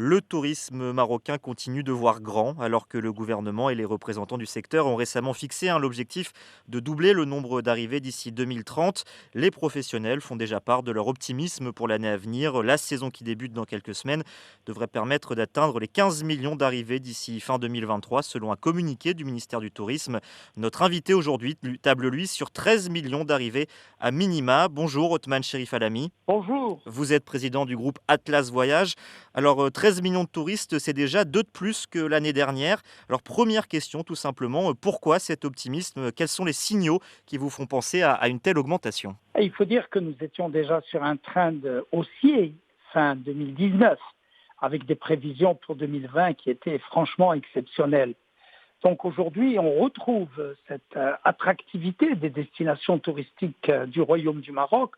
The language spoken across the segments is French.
Le tourisme marocain continue de voir grand, alors que le gouvernement et les représentants du secteur ont récemment fixé l'objectif de doubler le nombre d'arrivées d'ici 2030. Les professionnels font déjà part de leur optimisme pour l'année à venir. La saison qui débute dans quelques semaines devrait permettre d'atteindre les 15 millions d'arrivées d'ici fin 2023, selon un communiqué du ministère du Tourisme. Notre invité aujourd'hui table lui sur 13 millions d'arrivées à minima. Bonjour Othman Cherif Alami. Bonjour. Vous êtes président du groupe Atlas Voyage. Alors, 13 millions de touristes, c'est déjà 2 de plus que l'année dernière. Alors, première question, tout simplement, pourquoi cet optimisme? Quels sont les signaux qui vous font penser à une telle augmentation? Il faut dire que nous étions déjà sur un trend haussier fin 2019, avec des prévisions pour 2020 qui étaient franchement exceptionnelles. Donc aujourd'hui, on retrouve cette attractivité des destinations touristiques du Royaume du Maroc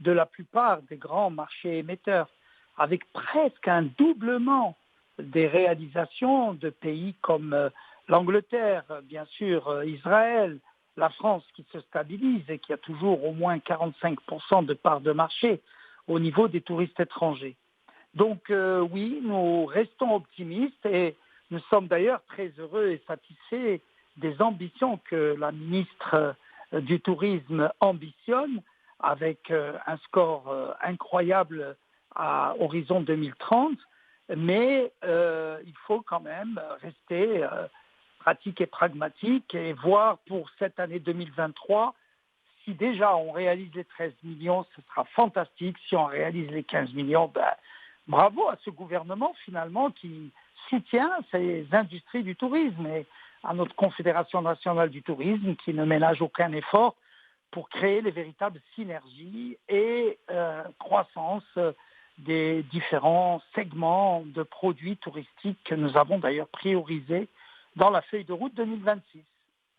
de la plupart des grands marchés émetteurs, avec presque un doublement des réalisations de pays comme l'Angleterre, bien sûr, Israël, la France qui se stabilise et qui a toujours au moins 45% de part de marché au niveau des touristes étrangers. Donc oui, nous restons optimistes et nous sommes d'ailleurs très heureux et satisfaits des ambitions que la ministre du Tourisme ambitionne avec un score incroyable à horizon 2030. Mais il faut quand même rester pratique et pragmatique et voir pour cette année 2023 si déjà on réalise les 13 millions, ce sera fantastique. Si on réalise les 15 millions, bravo à ce gouvernement finalement qui soutient ces industries du tourisme et à notre Confédération nationale du tourisme qui ne ménage aucun effort pour créer les véritables synergies et croissance des différents segments de produits touristiques que nous avons d'ailleurs priorisés dans la feuille de route 2026.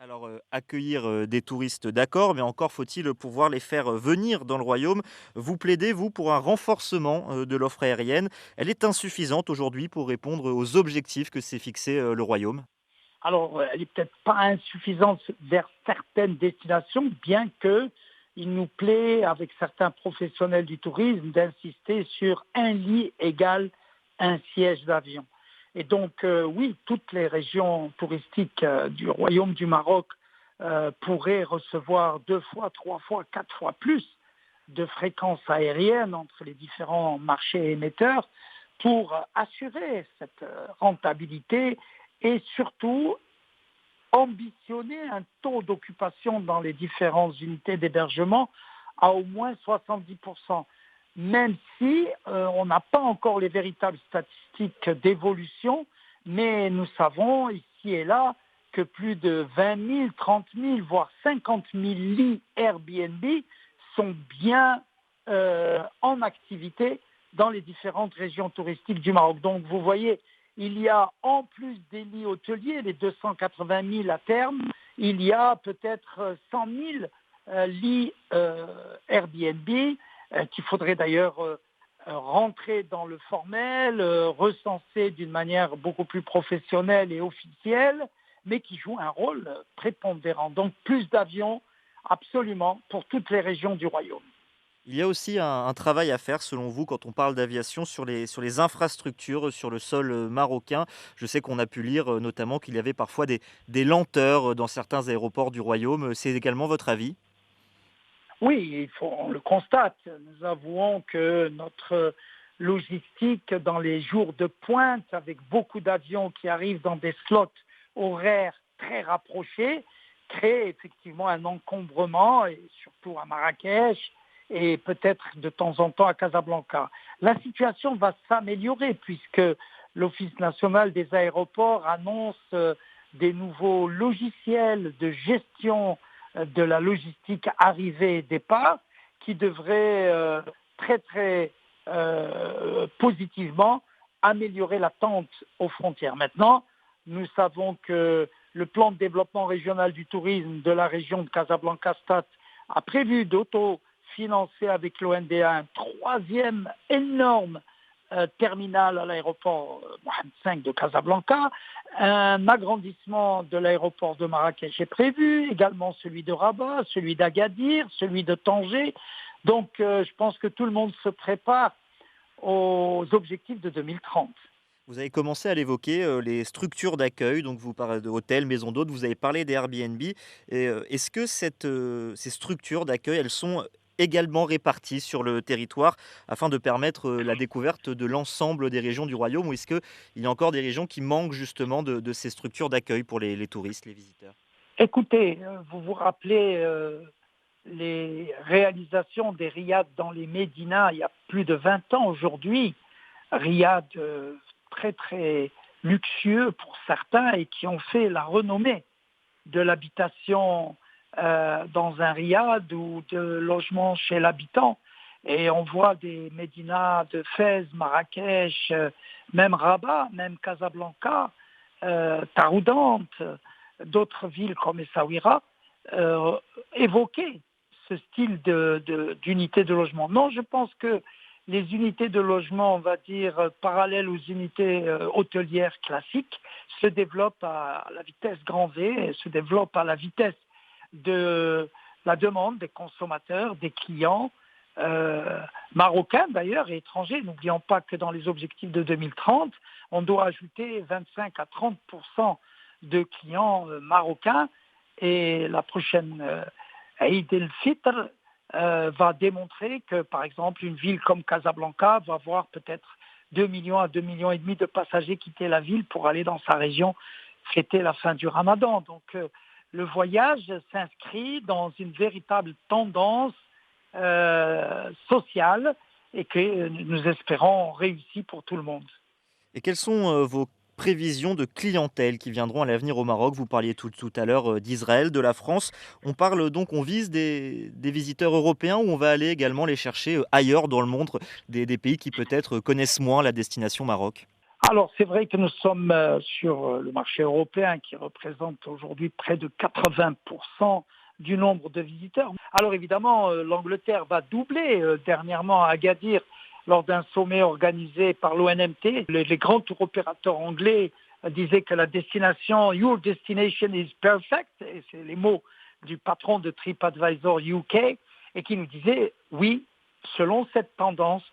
Alors, accueillir, des touristes, d'accord, mais encore faut-il pouvoir les faire, venir dans le royaume. Vous plaidez, vous, pour un renforcement, de l'offre aérienne. Elle est insuffisante aujourd'hui pour répondre aux objectifs que s'est fixé, le royaume? Alors, elle n'est peut-être pas insuffisante vers certaines destinations, bien que il nous plaît, avec certains professionnels du tourisme, d'insister sur un lit égale un siège d'avion. Et donc, oui, toutes les régions touristiques du Royaume du Maroc pourraient recevoir 2 fois, 3 fois, 4 fois plus de fréquences aériennes entre les différents marchés émetteurs pour assurer cette rentabilité et surtout ambitionner un taux d'occupation dans les différentes unités d'hébergement à au moins 70%, même si on n'a pas encore les véritables statistiques d'évolution, mais nous savons ici et là que plus de 20 000, 30 000, voire 50 000 lits Airbnb sont bien en activité dans les différentes régions touristiques du Maroc. Donc vous voyez, il y a en plus des lits hôteliers, les 280 000 à terme, il y a peut-être 100 000 lits Airbnb qu'il faudrait d'ailleurs rentrer dans le formel, recenser d'une manière beaucoup plus professionnelle et officielle, mais qui jouent un rôle prépondérant. Donc plus d'avions, absolument, pour toutes les régions du royaume. Il y a aussi un travail à faire, selon vous, quand on parle d'aviation, sur les infrastructures, sur le sol, marocain. Je sais qu'on a pu lire, notamment qu'il y avait parfois des lenteurs, dans certains aéroports du royaume. C'est également votre avis? Oui, on le constate. Nous avouons que notre logistique dans les jours de pointe, avec beaucoup d'avions qui arrivent dans des slots horaires très rapprochés, crée effectivement un encombrement, et surtout à Marrakech et peut-être de temps en temps à Casablanca. La situation va s'améliorer puisque l'Office national des aéroports annonce des nouveaux logiciels de gestion de la logistique arrivée et départ qui devrait très très positivement améliorer l'attente aux frontières. Maintenant, nous savons que le plan de développement régional du tourisme de la région de Casablanca-Stade a prévu d'autofinancer avec l'ONDA un troisième énorme terminal à l'aéroport Mohamed V de Casablanca. Un agrandissement de l'aéroport de Marrakech est prévu, également celui de Rabat, celui d'Agadir, celui de Tanger. Donc je pense que tout le monde se prépare aux objectifs de 2030. Vous avez commencé à l'évoquer, les structures d'accueil, donc vous parlez d'hôtels, maisons d'hôtes, vous avez parlé des Airbnb et est-ce que ces structures d'accueil, elles sont également réparties sur le territoire afin de permettre, la découverte de l'ensemble des régions du royaume? Ou est-ce qu'il y a encore des régions qui manquent justement de ces structures d'accueil pour les touristes, les visiteurs? Écoutez, vous vous rappelez les réalisations des riads dans les médinas il y a plus de 20 ans aujourd'hui, riads très très luxueux pour certains et qui ont fait la renommée de l'habitation dans un riad ou de logement chez l'habitant. Et on voit des médinas de Fès, Marrakech, même Rabat, même Casablanca, Taroudante, d'autres villes comme Essaouira, euh, évoquer ce style d'unité de logement. Non, je pense que les unités de logement, on va dire, parallèles aux unités hôtelières classiques, se développent à la vitesse grand V, et se développent à la vitesse de la demande des consommateurs, des clients, marocains d'ailleurs et étrangers. N'oublions pas que dans les objectifs de 2030, on doit ajouter 25 à 30 de clients marocains et la prochaine Eid el-Fitr va démontrer que, par exemple, une ville comme Casablanca va voir peut-être 2 millions à 2 millions et demi de passagers quitter la ville pour aller dans sa région fêter la fin du Ramadan. Donc, le voyage s'inscrit dans une véritable tendance sociale et que nous espérons réussie pour tout le monde. Et quelles sont, vos prévisions de clientèle qui viendront à l'avenir au Maroc? Vous parliez tout à l'heure, d'Israël, de la France. On vise des visiteurs européens ou on va aller également les chercher, ailleurs dans le monde, des pays qui peut-être connaissent moins la destination Maroc? Alors, c'est vrai que nous sommes sur le marché européen qui représente aujourd'hui près de 80% du nombre de visiteurs. Alors évidemment, l'Angleterre va doubler. Dernièrement à Agadir, lors d'un sommet organisé par l'ONMT, les grands tour opérateurs anglais disaient que la destination Your destination is perfect, et c'est les mots du patron de TripAdvisor UK, et qui nous disait oui, selon cette tendance,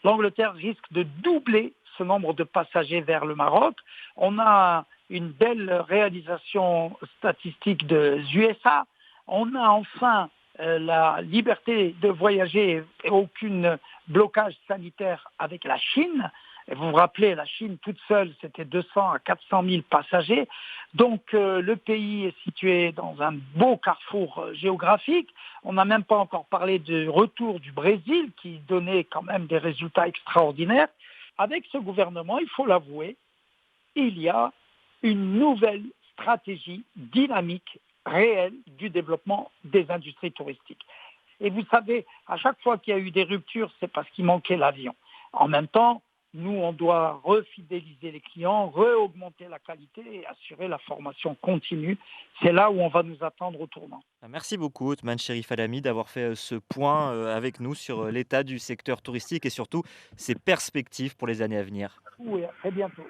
l'Angleterre risque de doubler ce nombre de passagers vers le Maroc. On a une belle réalisation statistique des USA. On a enfin la liberté de voyager et aucun blocage sanitaire avec la Chine. Et vous vous rappelez, la Chine toute seule, c'était 200 à 400 000 passagers. Donc le pays est situé dans un beau carrefour géographique. On n'a même pas encore parlé du retour du Brésil qui donnait quand même des résultats extraordinaires. Avec ce gouvernement, il faut l'avouer, il y a une nouvelle stratégie dynamique, réelle du développement des industries touristiques. Et vous savez, à chaque fois qu'il y a eu des ruptures, c'est parce qu'il manquait l'avion. En même temps, nous, on doit refidéliser les clients, reaugmenter la qualité et assurer la formation continue. C'est là où on va nous attendre au tournant. Merci beaucoup, Othman Cherif Alami, d'avoir fait, ce point, avec nous sur, l'état du secteur touristique et surtout ses perspectives pour les années à venir. Oui, à très bientôt.